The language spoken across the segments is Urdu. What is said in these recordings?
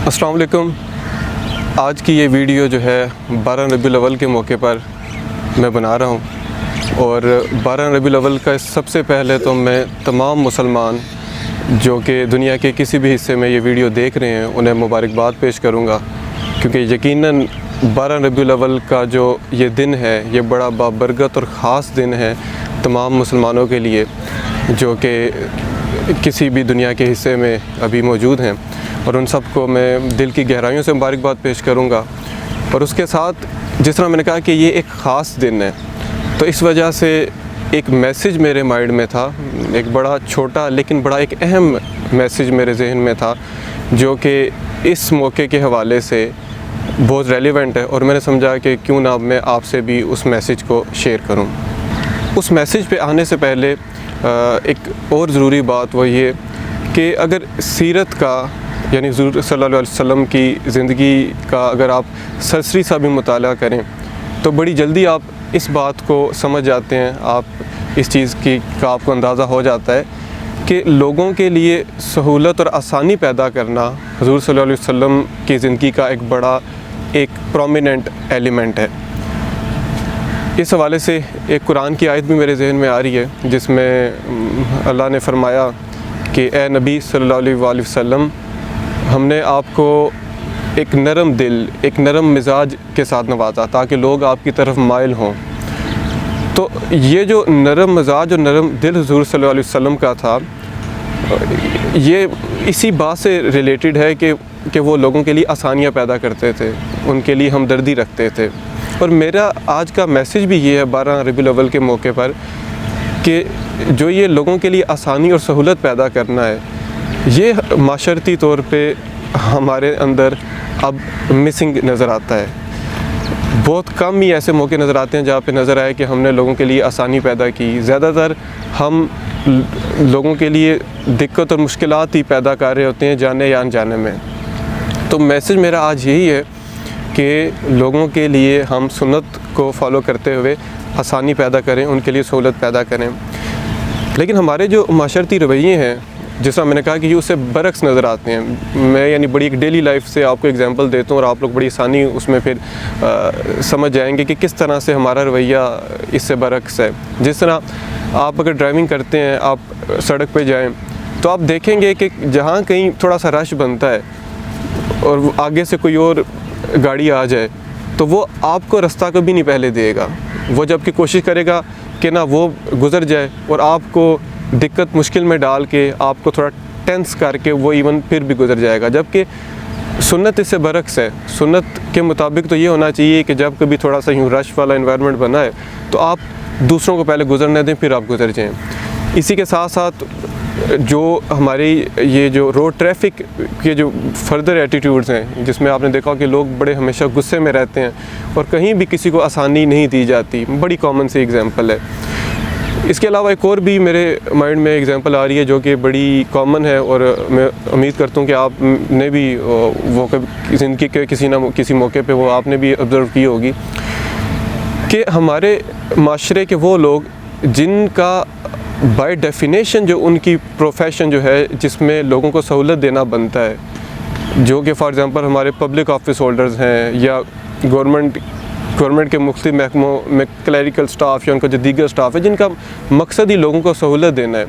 السلام علیکم۔ آج کی یہ ویڈیو جو ہے 12 ربیع الاول کے موقع پر میں بنا رہا ہوں، اور 12 ربیع الاول کا سب سے پہلے تو میں تمام مسلمان جو کہ دنیا کے کسی بھی حصے میں یہ ویڈیو دیکھ رہے ہیں انہیں مبارکباد پیش کروں گا، کیونکہ یقیناً 12 ربیع الاول کا جو یہ دن ہے یہ بڑا بابرکت اور خاص دن ہے تمام مسلمانوں کے لیے جو کہ کسی بھی دنیا کے حصے میں ابھی موجود ہیں، اور ان سب کو میں دل کی گہرائیوں سے مبارکباد پیش کروں گا۔ اور اس کے ساتھ جس طرح میں نے کہا کہ یہ ایک خاص دن ہے، تو اس وجہ سے ایک میسیج میرے مائنڈ میں تھا، ایک بڑا چھوٹا لیکن بڑا ایک اہم میسیج میرے ذہن میں تھا جو کہ اس موقع کے حوالے سے بہت ریلیونٹ ہے، اور میں نے سمجھا کہ کیوں نہ میں آپ سے بھی اس میسیج کو شیئر کروں۔ اس میسیج پہ آنے سے پہلے ایک اور ضروری بات وہ یہ کہ اگر سیرت کا یعنی حضور صلی اللہ علیہ وسلم کی زندگی کا اگر آپ سرسری سا بھی مطالعہ کریں تو بڑی جلدی آپ اس بات کو سمجھ جاتے ہیں، آپ اس چیز کا آپ کو اندازہ ہو جاتا ہے کہ لوگوں کے لیے سہولت اور آسانی پیدا کرنا حضور صلی اللہ علیہ وسلم کی زندگی کا ایک بڑا پرومیننٹ ایلیمنٹ ہے۔ اس حوالے سے ایک قرآن کی آیت بھی میرے ذہن میں آ رہی ہے جس میں اللہ نے فرمایا کہ اے نبی صلی اللہ علیہ وآلہ وسلم، ہم نے آپ کو ایک نرم دل، ایک نرم مزاج کے ساتھ نوازا تاکہ لوگ آپ کی طرف مائل ہوں۔ تو یہ جو نرم مزاج اور نرم دل حضور صلی اللہ علیہ وسلم کا تھا، یہ اسی بات سے ریلیٹڈ ہے کہ وہ لوگوں کے لیے آسانیاں پیدا کرتے تھے، ان کے لیے ہمدردی رکھتے تھے۔ اور میرا آج کا میسیج بھی یہ ہے 12 ربیع الاول کے موقع پر کہ جو یہ لوگوں کے لیے آسانی اور سہولت پیدا کرنا ہے، یہ معاشرتی طور پہ ہمارے اندر اب مسنگ نظر آتا ہے۔ بہت کم ہی ایسے موقع نظر آتے ہیں جہاں پہ نظر آئے کہ ہم نے لوگوں کے لیے آسانی پیدا کی۔ زیادہ تر ہم لوگوں کے لیے دقت اور مشکلات ہی پیدا کر رہے ہوتے ہیں جانے یا انجانے میں۔ تو میسیج میرا آج یہی ہے کہ لوگوں کے لیے ہم سنت کو فالو کرتے ہوئے آسانی پیدا کریں، ان کے لیے سہولت پیدا کریں۔ لیکن ہمارے جو معاشرتی رویے ہیں، جس طرح میں نے کہا کہ یہ اس سے برعکس نظر آتے ہیں۔ میں یعنی بڑی ایک ڈیلی لائف سے آپ کو ایگزامپل دیتا ہوں اور آپ لوگ بڑی آسانی اس میں پھر سمجھ جائیں گے کہ کس طرح سے ہمارا رویہ اس سے برعکس ہے۔ جس طرح آپ اگر ڈرائیونگ کرتے ہیں، آپ سڑک پہ جائیں تو آپ دیکھیں گے کہ جہاں کہیں تھوڑا سا رش بنتا ہے اور آگے سے کوئی اور گاڑی آ جائے تو وہ آپ کو رستہ کبھی نہیں پہلے دے گا، وہ جب کہ کوشش کرے گا کہ نہ وہ گزر جائے اور آپ کو دقت مشکل میں ڈال کے آپ کو تھوڑا ٹینس کر کے وہ ایون پھر بھی گزر جائے گا۔ جبکہ سنت اس سے برعکس ہے۔ سنت کے مطابق تو یہ ہونا چاہیے کہ جب کبھی تھوڑا سا یوں رش والا انوائرمنٹ بنا ہے تو آپ دوسروں کو پہلے گزرنے دیں، پھر آپ گزر جائیں۔ اسی کے ساتھ ساتھ جو ہماری یہ جو روڈ ٹریفک کے جو فردر ایٹیٹیوڈز ہیں، جس میں آپ نے دیکھا کہ لوگ بڑے ہمیشہ غصے میں رہتے ہیں اور کہیں بھی کسی کو آسانی نہیں دی جاتی، بڑی کامن سی ایگزامپل ہے۔ اس کے علاوہ ایک اور بھی میرے مائنڈ میں ایگزامپل آ رہی ہے جو کہ بڑی کامن ہے، اور میں امید کرتا ہوں کہ آپ نے بھی وہ زندگی کے کسی نہ کسی موقع پہ وہ آپ نے بھی آبزرو کی ہوگی کہ ہمارے معاشرے کے وہ لوگ جن کا بائی ڈیفینیشن جو ان کی پروفیشن جو ہے جس میں لوگوں کو سہولت دینا بنتا ہے، جو کہ فار ایگزامپل ہمارے پبلک آفس ہولڈرز ہیں یا گورنمنٹ کے مختلف محکموں میں کلیریکل سٹاف یا ان کا جو دیگر سٹاف ہے جن کا مقصد ہی لوگوں کو سہولت دینا ہے،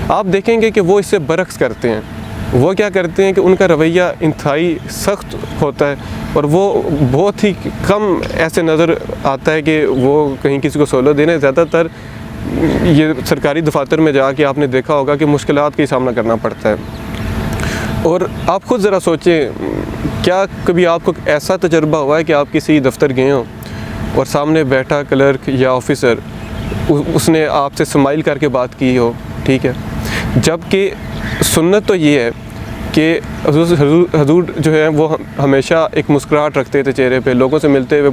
آپ دیکھیں گے کہ وہ اس سے برعکس کرتے ہیں۔ وہ کیا کرتے ہیں کہ ان کا رویہ انتہائی سخت ہوتا ہے، اور وہ بہت ہی کم ایسے نظر آتا ہے کہ وہ کہیں کسی کو سہولت دینے۔ زیادہ تر یہ سرکاری دفاتر میں جا کے آپ نے دیکھا ہوگا کہ مشکلات کا سامنا کرنا پڑتا ہے۔ اور آپ خود ذرا سوچیں، کیا کبھی آپ کو ایسا تجربہ ہوا ہے کہ آپ کسی دفتر گئے ہوں اور سامنے بیٹھا کلرک یا آفیسر اس نے آپ سے اسمائل کر کے بات کی ہو، ٹھیک ہے، جبکہ سنت تو یہ ہے کہ حضور جو ہے وہ ہمیشہ ایک مسکراہٹ رکھتے تھے چہرے پہ، لوگوں سے ملتے ہوئے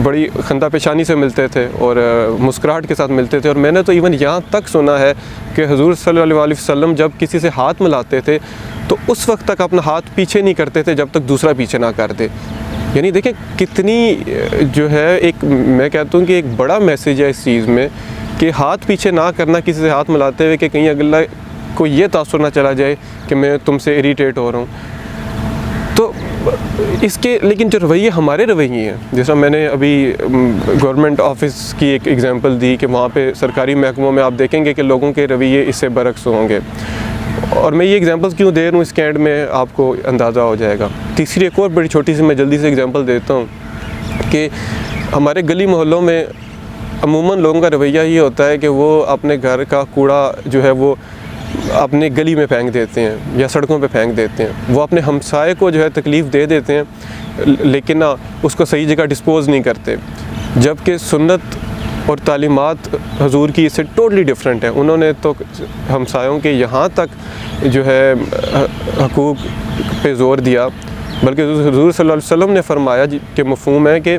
بڑی خندہ پیشانی سے ملتے تھے اور مسکراہٹ کے ساتھ ملتے تھے۔ اور میں نے تو ایون یہاں تک سنا ہے کہ حضور صلی اللہ علیہ وسلم جب کسی سے ہاتھ ملاتے تھے تو اس وقت تک اپنا ہاتھ پیچھے نہیں کرتے تھے جب تک دوسرا پیچھے نہ کر دے۔ یعنی دیکھیں کتنی جو ہے ایک میں کہتا ہوں کہ ایک بڑا میسیج ہے اس چیز میں کہ ہاتھ پیچھے نہ کرنا کسی سے ہاتھ ملاتے ہوئے کہ کہیں اگلا کو یہ تاثر نہ چلا جائے کہ میں تم سے اریٹیٹ ہو رہا ہوں۔ تو اس کے لیکن جو رویے ہمارے رویے ہیں، جیسا میں نے ابھی گورنمنٹ آفس کی ایک ایگزامپل دی کہ وہاں پہ سرکاری محکموں میں آپ دیکھیں گے کہ لوگوں کے رویے اس سے برعکس ہوں گے، اور میں یہ ایگزامپلس کیوں دے رہا ہوں اس کے اینڈ میں آپ کو اندازہ ہو جائے گا۔ تیسری ایک اور بڑی چھوٹی سی میں جلدی سے ایگزامپل دیتا ہوں کہ ہمارے گلی محلوں میں عموماً لوگوں کا رویہ یہ ہوتا ہے کہ وہ اپنے گھر کا کوڑا جو ہے وہ اپنے گلی میں پھینک دیتے ہیں یا سڑکوں پہ پھینک دیتے ہیں، وہ اپنے ہمسائے کو جو ہے تکلیف دے دیتے ہیں لیکن اس کو صحیح جگہ ڈسپوز نہیں کرتے، جبکہ سنت اور تعلیمات حضور کی اس سے ٹوٹلی ڈفرینٹ ہے۔ انہوں نے تو ہمسایوں کے یہاں تک جو ہے حقوق پہ زور دیا، بلکہ حضور صلی اللہ علیہ وسلم نے فرمایا کہ مفہوم ہے کہ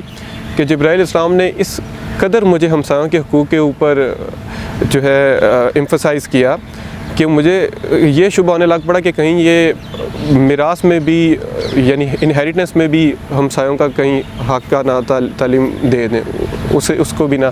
جبرائیل علیہ السلام نے اس قدر مجھے ہمسایوں کے حقوق کے اوپر جو ہے ایمفسائز کیا کہ مجھے یہ شبہ ہونے لگ پڑا کہ کہیں یہ میراث میں بھی یعنی انہیریٹنس میں بھی ہمسایوں کا کہیں حق کا نہ تعلیم دے دیں، اس کو بھی نہ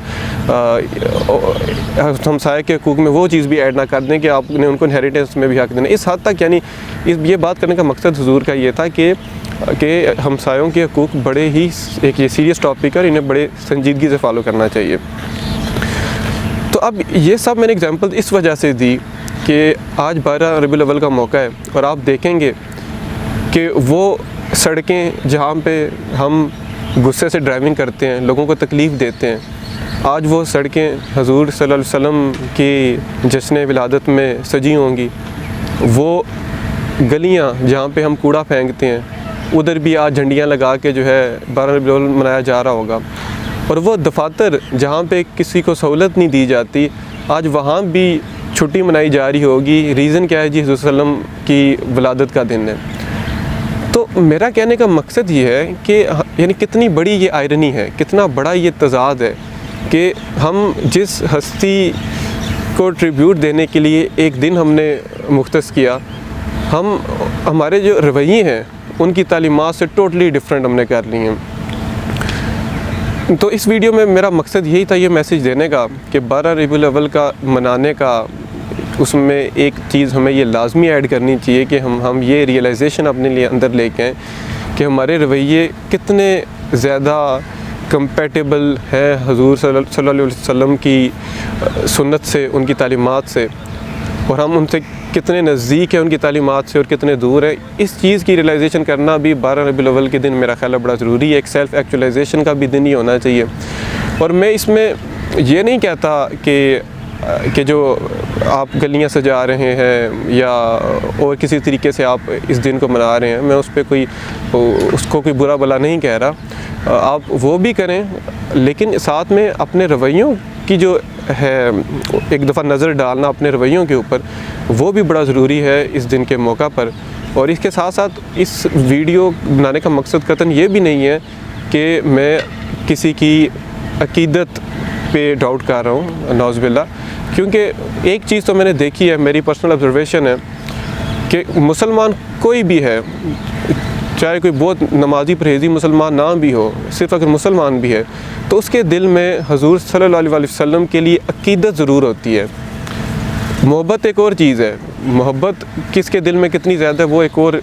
ہمسائے کے حقوق میں وہ چیز بھی ایڈ نہ کر دیں کہ آپ نے ان کو انہیریٹنس میں بھی حق دینا۔ اس حد تک یعنی یہ بات کرنے کا مقصد حضور کا یہ تھا کہ ہمسایوں کے حقوق بڑے ہی ایک یہ سیریس ٹاپک ہے اور انہیں بڑے سنجیدگی سے فالو کرنا چاہیے۔ تو اب یہ سب میں نے اگزامپل اس وجہ سے دی کہ آج 12 ربیع الاول کا موقع ہے اور آپ دیکھیں گے کہ وہ سڑکیں جہاں پہ ہم غصے سے ڈرائیونگ کرتے ہیں، لوگوں کو تکلیف دیتے ہیں، آج وہ سڑکیں حضور صلی اللہ علیہ وسلم کی جشن ولادت میں سجی ہوں گی۔ وہ گلیاں جہاں پہ ہم کوڑا پھینکتے ہیں ادھر بھی آج جھنڈیاں لگا کے جو ہے 12 ربیع الاول منایا جا رہا ہوگا، اور وہ دفاتر جہاں پہ کسی کو سہولت نہیں دی جاتی آج وہاں بھی چھٹی منائی جا رہی ہوگی۔ ریزن کیا ہے جی؟ حضور صلی اللہ علیہ وسلم کی ولادت کا دن ہے۔ تو میرا کہنے کا مقصد یہ ہے کہ یعنی کتنی بڑی یہ آئرنی ہے، کتنا بڑا یہ تضاد ہے کہ ہم جس ہستی کو ٹریبیوٹ دینے کے لیے ایک دن ہم نے مختص کیا، ہمارے جو رویے ہیں ان کی تعلیمات سے ٹوٹلی ڈفرینٹ ہم نے کر لی ہیں۔ تو اس ویڈیو میں میرا مقصد یہی تھا یہ میسیج دینے کا کہ 12 ربیع الاول کا منانے کا اس میں ایک چیز ہمیں یہ لازمی ایڈ کرنی چاہیے کہ ہم یہ ریئلائزیشن اپنے لیے اندر لے کے آئیں کہ ہمارے رویے کتنے زیادہ کمپیٹیبل ہیں حضور صلی اللہ علیہ وسلم کی سنت سے، ان کی تعلیمات سے، اور ہم ان سے کتنے نزدیک ہیں ان کی تعلیمات سے اور کتنے دور ہیں۔ اس چیز کی ریئلائزیشن کرنا بھی 12 ربیع الاول کے دن میرا خیال ہے بڑا ضروری ہے۔ ایک سیلف ایکچولائزیشن کا بھی دن ہی ہونا چاہیے، اور میں اس میں یہ نہیں کہتا کہ جو آپ گلیاں سجا رہے ہیں یا اور کسی طریقے سے آپ اس دن کو منا رہے ہیں، میں اس پہ اس کو کوئی برا بلا نہیں کہہ رہا، آپ وہ بھی کریں، لیکن ساتھ میں اپنے رویوں کی جو ہے ایک دفعہ نظر ڈالنا اپنے رویوں کے اوپر، وہ بھی بڑا ضروری ہے اس دن کے موقع پر۔ اور اس کے ساتھ ساتھ اس ویڈیو بنانے کا مقصد قطعاً یہ بھی نہیں ہے کہ میں کسی کی عقیدت پہ ڈاؤٹ کر رہا ہوں، نعوذ باللہ، کیونکہ ایک چیز تو میں نے دیکھی ہے، میری پرسنل آبزرویشن ہے کہ مسلمان کوئی بھی ہے، چاہے کوئی بہت نمازی پرہیزی مسلمان نہ بھی ہو، صرف اگر مسلمان بھی ہے تو اس کے دل میں حضور صلی اللہ علیہ وسلم کے لیے عقیدت ضرور ہوتی ہے۔ محبت ایک اور چیز ہے، محبت کس کے دل میں کتنی زیادہ ہے وہ ایک اور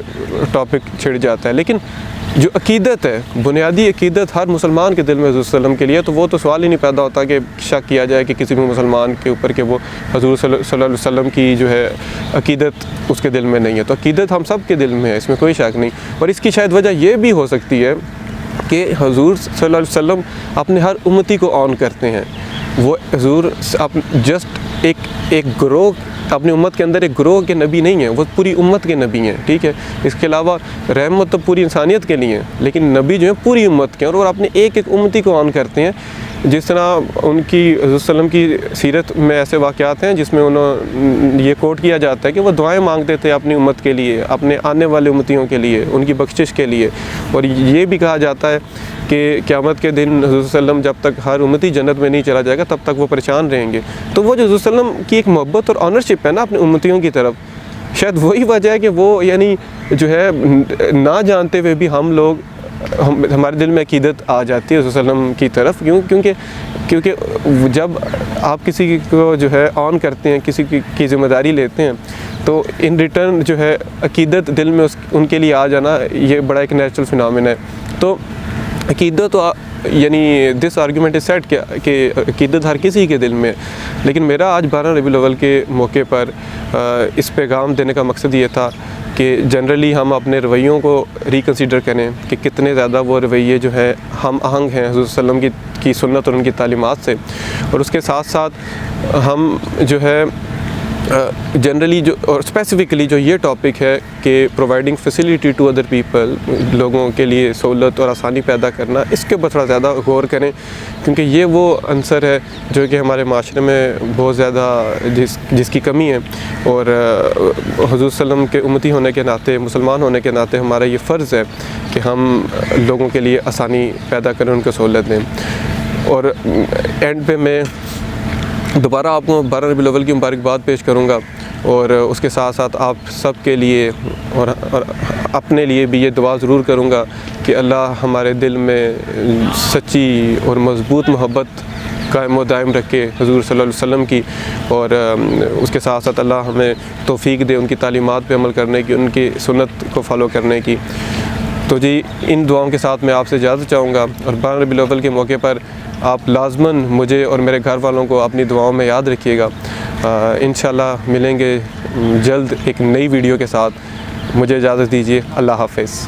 ٹاپک چھڑ جاتا ہے، لیکن جو عقیدت ہے، بنیادی عقیدت ہر مسلمان کے دل میں حضور صلی اللہ علیہ وسلم کے لیے، تو وہ تو سوال ہی نہیں پیدا ہوتا کہ شک کیا جائے کہ کسی بھی مسلمان کے اوپر کہ وہ حضور صلی اللہ علیہ وسلم کی جو ہے عقیدت اس کے دل میں نہیں ہے۔ تو عقیدت ہم سب کے دل میں ہے، اس میں کوئی شک نہیں، اور اس کی شاید وجہ یہ بھی ہو سکتی ہے کہ حضور صلی اللہ علیہ وسلم اپنے ہر امتی کو آن کرتے ہیں۔ وہ حضور جسٹ ایک گروہ، اپنی امت کے اندر ایک گروہ کے نبی نہیں ہیں، وہ پوری امت کے نبی ہیں، ٹھیک ہے۔ اس کے علاوہ رحمت تو پوری انسانیت کے لیے ہیں، لیکن نبی جو ہیں پوری امت کے ہیں، اور اپنے ایک امتی کو آن کرتے ہیں۔ جس طرح ان کی حضور صلی اللہ علیہ وسلم کی سیرت میں ایسے واقعات ہیں جس میں انہوں یہ کوٹ کیا جاتا ہے کہ وہ دعائیں مانگتے تھے اپنی امت کے لیے، اپنے آنے والے امتیوں کے لیے، ان کی بخشش کے لیے، اور یہ بھی کہا جاتا ہے کہ قیامت کے دن حضور صلی اللہ علیہ وسلم جب تک ہر امتی جنت میں نہیں چلا جائے گا تب تک وہ پریشان رہیں گے۔ تو وہ جو حضور صلی اللہ علیہ وسلم کی ایک محبت اور آنرشپ ہے نا اپنے امتیوں کی طرف، شاید وہی وجہ ہے کہ وہ یعنی جو ہے نہ جانتے ہوئے بھی ہمارے دل میں عقیدت آ جاتی ہے حضور صلی اللہ علیہ وسلم کی طرف، کیونکہ جب آپ کسی کو جو ہے آن کرتے ہیں، کسی کی ذمہ داری لیتے ہیں، تو ان ریٹرن جو ہے عقیدت دل میں ان کے لیے آ جانا یہ بڑا ایک نیچرل فنامن ہے. تو عقیدت تو یعنی دس آرگیومنٹ از سیٹ کہ عقیدت ہر کسی کے دل میں. لیکن میرا آج 12 ربیع الاول کے موقع پر اس پیغام دینے کا مقصد یہ تھا کہ جنرلی ہم اپنے رویوں کو ریکنسیڈر کریں کہ کتنے زیادہ وہ رویے جو ہیں ہم آہنگ ہیں حضور صلی اللہ علیہ وسلم کی سنت اور ان کی تعلیمات سے. اور اس کے ساتھ ساتھ ہم جو ہے جنرلی جو اور اسپیسیفکلی جو یہ ٹاپک ہے کہ providing facility to other people, لوگوں کے لیے سہولت اور آسانی پیدا کرنا، اس کے اوپر تھوڑا زیادہ غور کریں، کیونکہ یہ وہ عنصر ہے جو کہ ہمارے معاشرے میں بہت زیادہ جس کی کمی ہے. اور حضور صلی اللہ علیہ وسلم کے امتی ہونے کے ناطے، مسلمان ہونے کے ناطے ہمارا یہ فرض ہے کہ ہم لوگوں کے لیے آسانی پیدا کریں، ان کو سہولت دیں. اور اینڈ پہ میں دوبارہ آپ کو 12 ربیع الاول کی مبارکباد پیش کروں گا، اور اس کے ساتھ ساتھ آپ سب کے لیے اور اپنے لیے بھی یہ دعا ضرور کروں گا کہ اللہ ہمارے دل میں سچی اور مضبوط محبت قائم و دائم رکھے حضور صلی اللہ علیہ وسلم کی، اور اس کے ساتھ ساتھ اللہ ہمیں توفیق دے ان کی تعلیمات پہ عمل کرنے کی، ان کی سنت کو فالو کرنے کی. تو جی ان دعاؤں کے ساتھ میں آپ سے اجازت چاہوں گا، اور 12 ربیع الاول کے موقع پر آپ لازماً مجھے اور میرے گھر والوں کو اپنی دعاؤں میں یاد رکھیے گا. انشاءاللہ ملیں گے جلد ایک نئی ویڈیو کے ساتھ. مجھے اجازت دیجیے. اللہ حافظ.